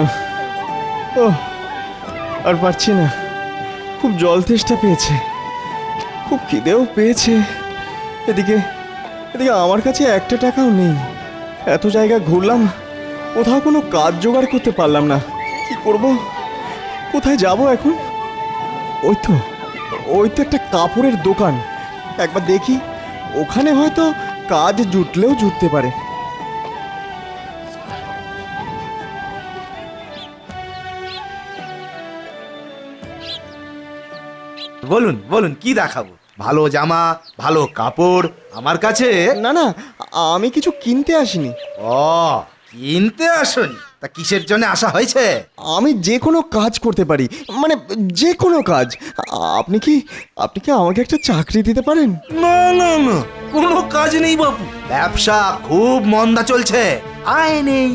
ও আর পারছি না, খুব জল তেষ্টা পেয়েছে, খুব খিদেও পেয়েছে। এদিকে এদিকে আমার কাছে একটা টাকাও নেই। এত জায়গা ঘুরলাম, কোথাও কোনো কাজ জোগাড় করতে পারলাম না। কি করব, কোথায় যাব এখন? ওই তো একটা কাপড়ের দোকান, একবার দেখি ওখানে হয়তো কাজ জুটলেও জুটতে পারে। বলুন বলুন, কি দেখাবো? ভালো জামা, ভালো কাপড় আমার কাছে। না না, আমি কিছু কিনতে আসিনি। ও, কিনতে আসনি? তা কিসের জন্য আসা হয়েছে? আমি যে কোনো কাজ করতে পারি, মানে যে কোনো কাজ। আপনি কি আমাকে একটা চাকরি দিতে পারেন? না না না, কোনো কাজ নেই বাবু, ব্যবসা খুব মন্দা চলছে, আয় নেই।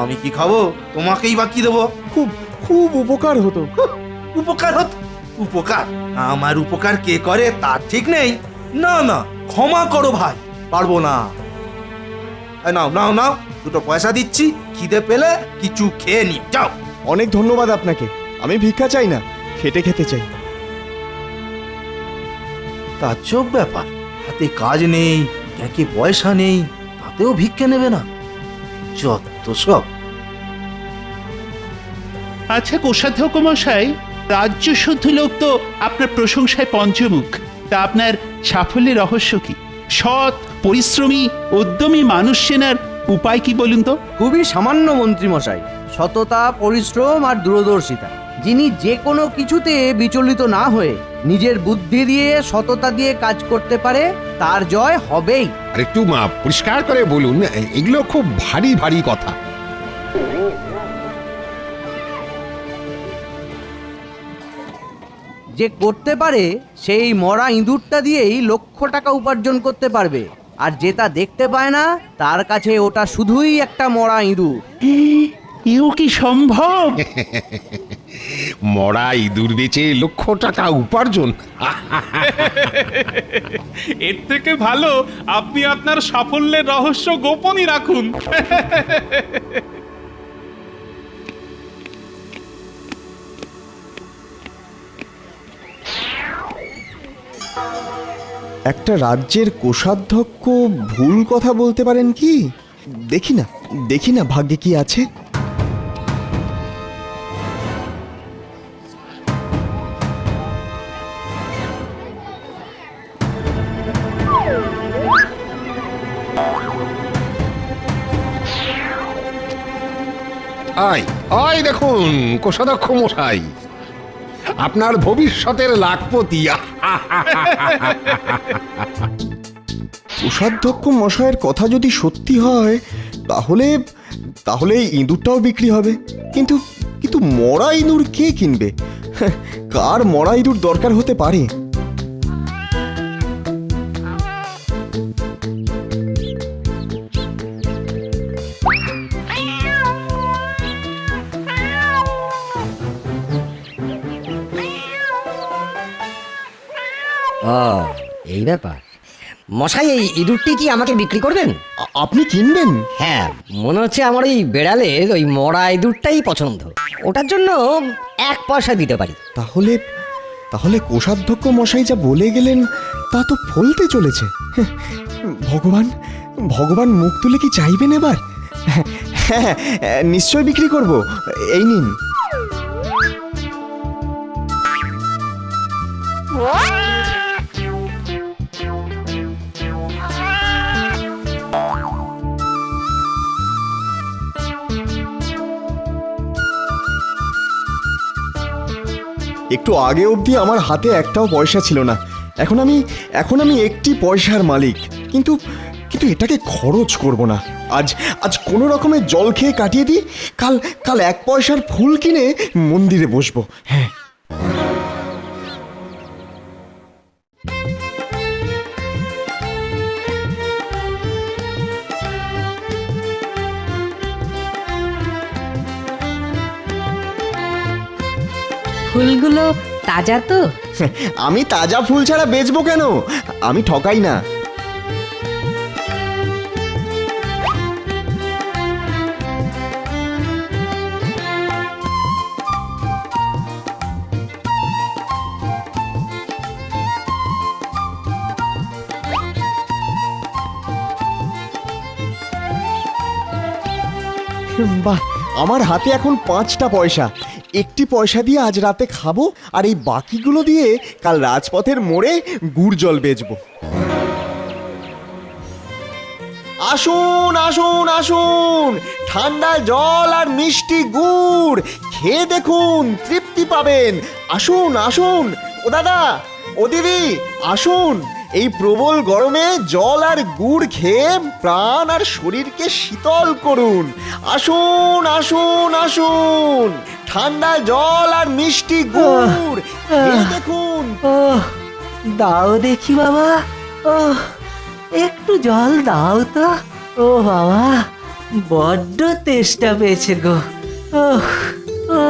আমি কি খাবো? তোমাকেই বা কি দেবো? খুব খুব উপকার হতো। উপকার হতো? উপকার? আমার উপকার কে করে তার ঠিক নেই। না না, ক্ষমা করো ভাই, পারবো না। নাও নাও নাও, দুটো পয়সা দিচ্ছি, খিদে পেলে কিছু খেয়ে নি, যাও। অনেক ধন্যবাদ আপনাকে, আমি ভিক্ষা চাই না, খেটে খেতে চাই। তাজ্জব ব্যাপার, হাতে কাজ নেই, ব্যাংকে পয়সা নেই, তাতেও ভিক্ষে নেবে না, যত সব। আচ্ছা কোষাধ্যক্ষ মশাই, রাজ্য শুদ্ধ লোক তো আপনার প্রশংসায় পঞ্চমুখ। তা আপনার সাফল্যের রহস্য কি? সৎ, পরিশ্রমী, উদ্যমী মানুষ চেনার উপায় কি বলুন তো? খুবই সামান্য মন্ত্রী মশাই, সততা, পরিশ্রম আর দূরদর্শিতা। যিনি যে কোনো কিছুতে বিচলিত না হয়ে নিজের বুদ্ধি দিয়ে, সততা দিয়ে কাজ করতে পারে, তার জয় হবেই। আর একটু পরিষ্কার করে বলুন, এগুলো খুব ভারী ভারী কথা। যে করতে পারে সেই মরা ইঁদুরটা দিয়েই লক্ষ টাকা উপার্জন করতে পারবে, আর যে তা দেখতে পায় না তার কাছে ওটা শুধুই একটা মরা ইঁদুর। এও কি সম্ভব? মরা ইঁদুর বেচে লক্ষ টাকা উপার্জন? এর থেকে ভালো আপনি আপনার সাফল্যের রহস্য গোপনই রাখুন। একটা রাজ্যের কোষাধ্যক্ষ ভুল কথা বলতে পারেন কি? দেখি না ভাগ্যে কি আছে। আয় দেখুন কোষাধ্যক্ষ মশাই, আপনার ভবিষ্যতের লাখপতি। কোষাধ্যক্ষ মশাইয়ের কথা যদি সত্যি হয়, তাহলে এই ইঁদুরটাও বিক্রি হবে। কিন্তু মরা ইঁদুর কে কিনবে? কার মরা ইঁদুর দরকার হতে পারে? ও, এই ব্যাপার। মশাই, এই ইঁদুরটি কি আমাকে বিক্রি করবেন? আপনি কিনবেন? হ্যাঁ, মনে হচ্ছে আমার ওই বেড়ালের ওই মরা ইঁদুরটাই পছন্দ। ওটার জন্য 1 পয়সা দিতে পারি। তাহলে কোষাধ্যক্ষ মশাই যা বলে গেলেন তা তো ফলতে চলেছে। ভগবান মুখ তুলে কি চাইবেন এবার? হ্যাঁ, নিশ্চয় বিক্রি করব, এই নিন। একটু আগে অবধি আমার হাতে একটাও পয়সা ছিল না, এখন আমি একটি পয়সার মালিক। কিন্তু এটাকে খরচ করব না। আজ কোনো রকমের জল খেয়ে কাটিয়ে দিই, কাল 1 পয়সার ফুল কিনে মন্দিরে বসবো। হ্যাঁ, ফুলগুলো তাজা তো? আমি তাজা ফুল ছাড়া বেচবো কেন? আমি ঠকাই না। বাহ, আমার হাতে এখন 5টা পয়সা। একটি পয়সা দিয়ে আজ রাতে খাবো, আর এই বাকিগুলো দিয়ে কাল রাজপথের মোড়ে গুড় জল বেচবো। আসুন আসুন আসুন, ঠান্ডা জল আর মিষ্টি গুড় খেয়ে দেখুন, তৃপ্তি পাবেন। আসুন আসুন, ও দাদা, ও দিদি, আসুন। এই প্রবল গরমে জল আর গুড় খেয়ে প্রাণ আর শরীরকে শীতল করুন। আসুন আসুন আসুন, ঠান্ডা জল আর মিষ্টি গুড় খেয়ে দেখুন। ও দাও দেখি বাবা, ও একটু জল দাও তো। ও বাবা, বড্ড তেষ্টা পেয়েছে গো। ও ও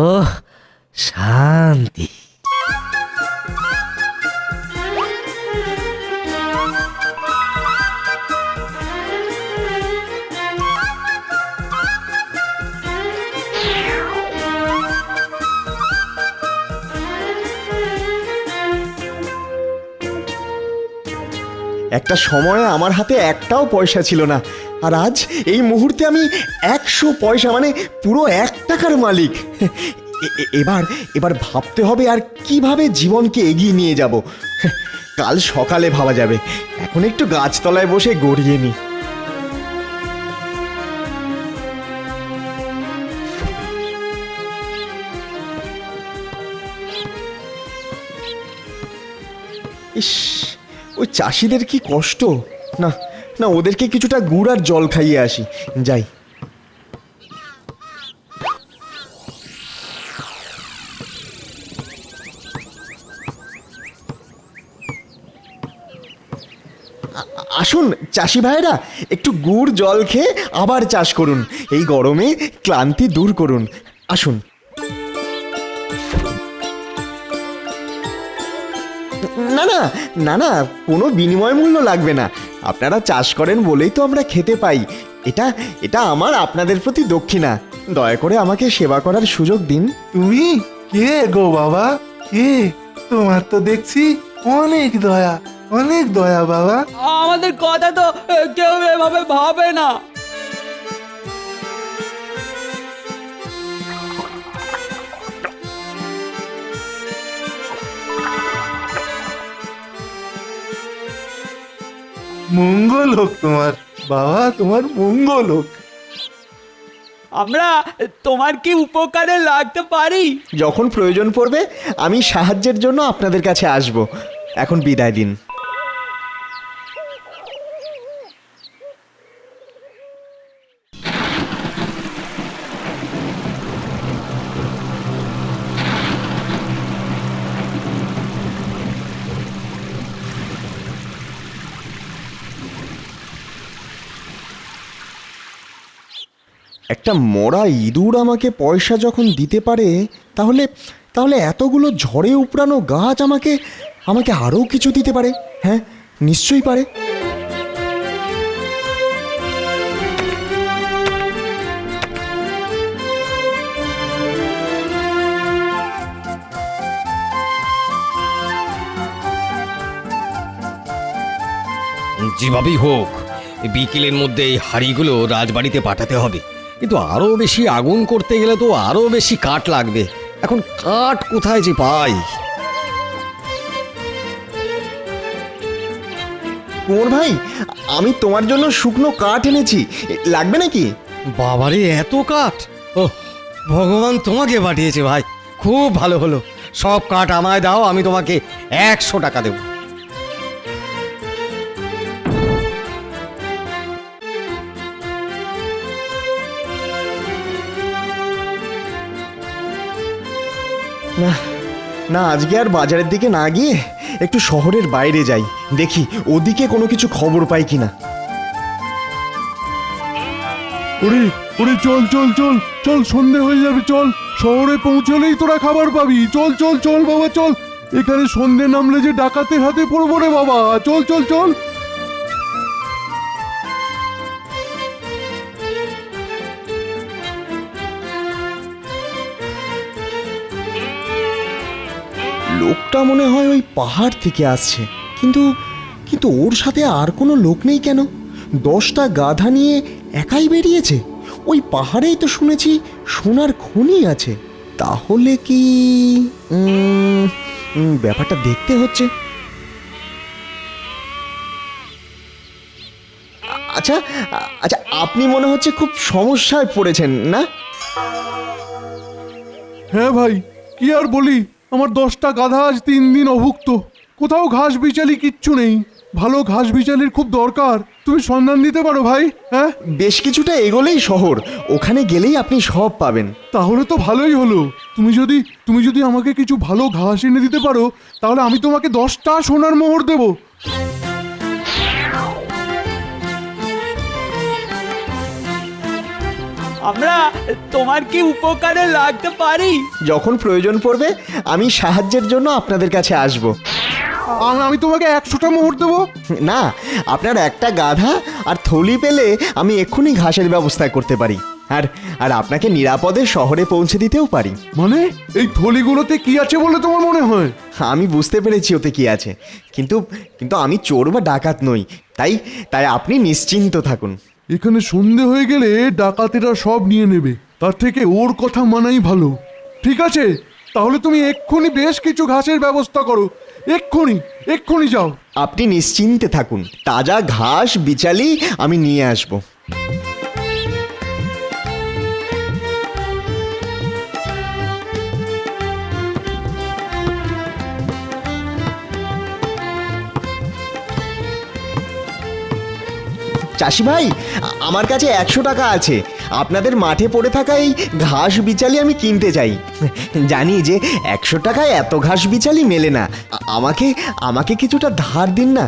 ও শান্তি। একটা সময়ে আমার হাতে একটাও পয়সা ছিল না, আর আজ এই মুহূর্তে আমি 100 পয়সা, মানে পুরো 1 টাকার মালিক। এবার এবার ভাবতে হবে আর কিভাবে জীবনকে এগিয়ে নিয়ে যাব। কাল সকালে ভাবা যাবে, এখন একটু গাছতলায় বসে গড়িয়ে নি। ইস, ওই চাষিদের কি কষ্ট। না না, ওদেরকে কিছুটা গুড় আর জল খাইয়ে আসি, যাই। আসুন চাষি ভাইরা, একটু গুড় জল খেয়ে আবার চাষ করুন, এই গরমে ক্লান্তি দূর করুন। আসুন। না না না না, কোনো বিনিময় মূল্য লাগবে না। আপনারা চাষ করেন বলেই তো আমরা খেতে পাই। এটা এটা আমার আপনাদের প্রতি দক্ষিণা। দয়া করে আমাকে সেবা করার সুযোগ দিন। তুমি কে গো বাবা? কে? তোমার তো দেখছি অনেক দয়া বাবা। আমাদের কথা তো কেউ এভাবে ভাবে না। মঙ্গল হোক তোমার বাবা, তোমার মঙ্গল হোক। আমরা তোমার কি উপকারে লাগতে পারি? যখন প্রয়োজন পড়বে আমি সাহায্যের জন্য আপনাদের কাছে আসব। এখন বিদায় দিন। একটা মরা ইঁদুর আমাকে পয়সা যখন দিতে পারে, তাহলে তাহলে এতগুলো ঝড়ে উপড়ানো গাছ আমাকে আমাকে আরও কিছু দিতে পারে। হ্যাঁ, নিশ্চয়ই পারে। যেভাবেই হোক বিকেলের মধ্যে এই হাঁড়িগুলো রাজবাড়িতে পাঠাতে হবে, কিন্তু আরো বেশি আগুন করতে গেলে তো আরো বেশি কাঠ লাগবে। এখন কাঠ কোথায় যে পাই? কুঁয়োর ভাই, আমি তোমার জন্য শুকনো কাঠ এনেছি, লাগবে নাকি? বাবারে, এত কাঠ! ও ভগবান তোমাকে পাঠিয়েছে ভাই, খুব ভালো হলো। সব কাঠ আমায় দাও, আমি তোমাকে 100 টাকা দেব। না না, আজকে আর বাজারের দিকে না গিয়ে একটু শহরের বাইরে যাই, দেখি ওদিকে কোনো কিছু খবর পাই কিনা। ওরে ওরে, চল চল চল চল, সন্ধে হয়ে যাবে, চল। শহরে পৌঁছলেই তোরা খাবার পাবি। চল চল চল বাবা, চল। এখানে সন্ধে নামলে যে ডাকাতের হাতে পড়বো রে বাবা। চল চল চল। লোকটা মনে হয় ওই পাহাড় থেকে আসছে, কিন্তু কিন্তু ওর সাথে আর কোনো লোক নেই কেন? 10টা গাধা নিয়ে একাই বেরিয়েছে। ওই পাহাড়েই তো শুনেছি সোনার খনি আছে। তাহলে কি ব্যাপারটা দেখতে হচ্ছে। আচ্ছা আচ্ছা, আপনি মনে হচ্ছে খুব সমস্যায় পড়েছেন না? হ্যাঁ ভাই, কি আর বলি, আমার 10টা গাধা আজ 3 দিন অভুক্ত। কোথাও ঘাস বিচালি কিচ্ছু নেই। ভালো ঘাস বিচালির খুব দরকার, তুমি সন্ধান দিতে পারো ভাই? হ্যাঁ, বেশ কিছুটা এগোলেই শহর, ওখানে গেলেই আপনি সব পাবেন। তাহলে তো ভালোই হলো। তুমি যদি আমাকে কিছু ভালো ঘাস এনে দিতে পারো, তাহলে আমি তোমাকে 10টা সোনার মোহর দেব। আমরা তোমার কি উপকারে লাগতে পারি? যখন প্রয়োজন পড়বে আমি সাহায্যের জন্য আপনাদের কাছে আসব। আমি তোমাকে 100টা মোহর দেবো। না, আপনার একটা গাধা আর থলি পেলে আমি এক্ষুনি ঘাসের ব্যবস্থা করতে পারি, আর আর আপনাকে নিরাপদে শহরে পৌঁছে দিতেও পারি। মানে এই থলিগুলোতে কি আছে বলে তোমার মনে হয়? আমি বুঝতে পেরেছি ওতে কি আছে, কিন্তু কিন্তু আমি চোর বা ডাকাত নই, তাই তাই আপনি নিশ্চিন্ত থাকুন। এখানে সন্ধে হয়ে গেলে ডাকাতেরা সব নিয়ে নেবে, তার থেকে ওর কথা মানাই ভালো। ঠিক আছে, তাহলে তুমি এক্ষুনি বেশ কিছু ঘাসের ব্যবস্থা করো। এক্ষুনি যাও। আপনি নিশ্চিন্তে থাকুন, তাজা ঘাস বিচালি আমি নিয়ে আসব। চাষি ভাই, আমার কাছে 100 টাকা আছে। আপনাদের মাঠে পড়ে থাকা এই ঘাস বিচালি আমি কিনতে চাই। জানি যে 100 টাকায় এত ঘাস বিচালি মেলে না। আমাকে আমাকে কিছুটা ধার দিন না,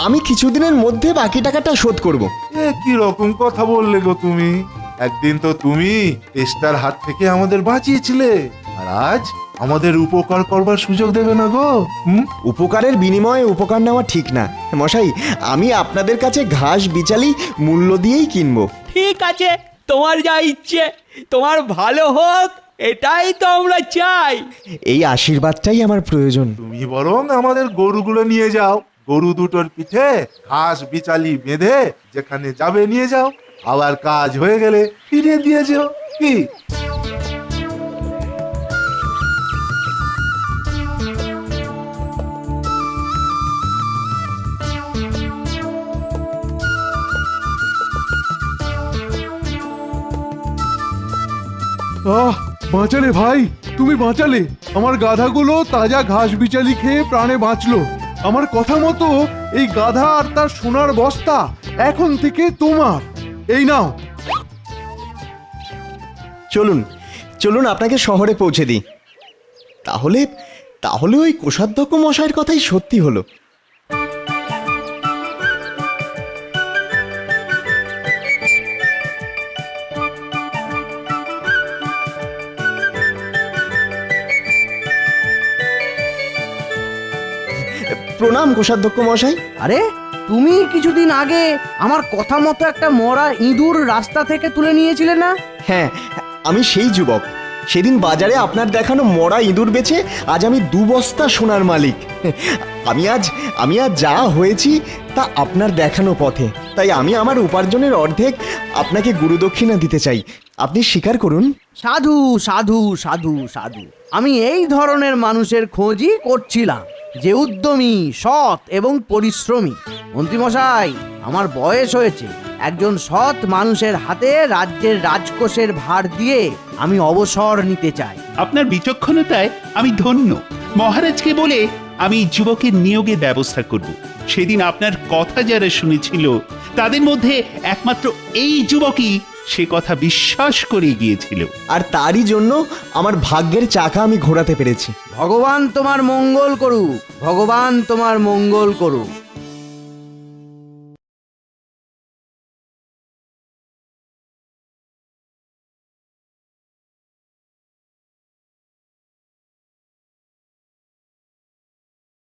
আমি কিছুদিনের মধ্যে বাকি টাকাটা শোধ করব। কি রকম কথা বললে গো তুমি? একদিন তো তুমি তেষ্টার হাত থেকে আমাদের বাঁচিয়েছিলে, আর আজ আমাদের উপকার করবার সুযোগ দেবে না গো? উপকারের বিনিময়ে উপকার নেওয়া ঠিক না মশাই। আমি আপনাদের কাছে ঘাস বিচালি মূল্য দিয়েই কিনবো। ঠিক আছে, তোমার যা ইচ্ছে, তোমার ভালো হোক, এটাই তো আমরা চাই। এই আশীর্বাদটাই আমার প্রয়োজন। তুমি বরং আমাদের গরুগুলো নিয়ে যাও, গরু দুটোর পিঠে ঘাস বিচালি বেঁধে যেখানে যাবে নিয়ে যাও, আবার কাজ হয়ে গেলে ফিরে দিয়ে যাও। কি বাঁচালে ভাই, তুমি বাঁচালে। আমার গাধাগুলো তাজা ঘাস বিচালি খেয়ে প্রাণে বাঁচলো। আমার কথা মতো এই গাধা আর তার সোনার বস্তা এখন থেকে তোমার। এই নাও। চলুন চলুন, আপনাকে শহরে পৌঁছে দিই। তাহলে তাহলে ওই কোষাধ্যক্ষ মশাইয়ের কথাই সত্যি হলো। প্রণাম কোষাধ্যক্ষ মশাই। আরে, তুমি কিছুদিন আগে আমার কথা মতো একটা মরা ইঁদুর রাস্তা থেকে তুলে নিয়েছিলে না? হ্যাঁ, আমি সেই যুবক। সেদিন বাজারে আপনার দেখানো মরা ইঁদুর বেচে আজ আমি 2 বস্তা সোনার মালিক। আমি আজ যা হয়েছি তা আপনার দেখানো পথে। তাই আমি আমার উপার্জনের অর্ধেক আপনাকে গুরুদক্ষিণা দিতে চাই। আপনি স্বীকার করুন। সাধু সাধু সাধু সাধু, আমি এই ধরনের মানুষের খোঁজই করছিলাম, যে উদ্যমী, সৎ এবং পরিশ্রমী। মন্ত্রীমশাই, আমার বয়স হয়েছে। একজন সৎ মানুষের হাতে রাজ্যের রাজকোষের ভার দিয়ে আমি অবসর নিতে চাই। আপনার বিচক্ষণতায় আমি ধন্য। মহারাজকে বলে আমি যুবকের নিয়োগের ব্যবস্থা করব। সেদিন আপনার কথা যারা শুনেছিল তাদের মধ্যে একমাত্র এই যুবকই সে কথা বিশ্বাস করে গিয়েছিল, আর তারই জন্য আমার ভাগ্যের চাকা আমি ঘোরাতে পেরেছি। ভগবান তোমার মঙ্গল করুক, ভগবান তোমার মঙ্গল করুক।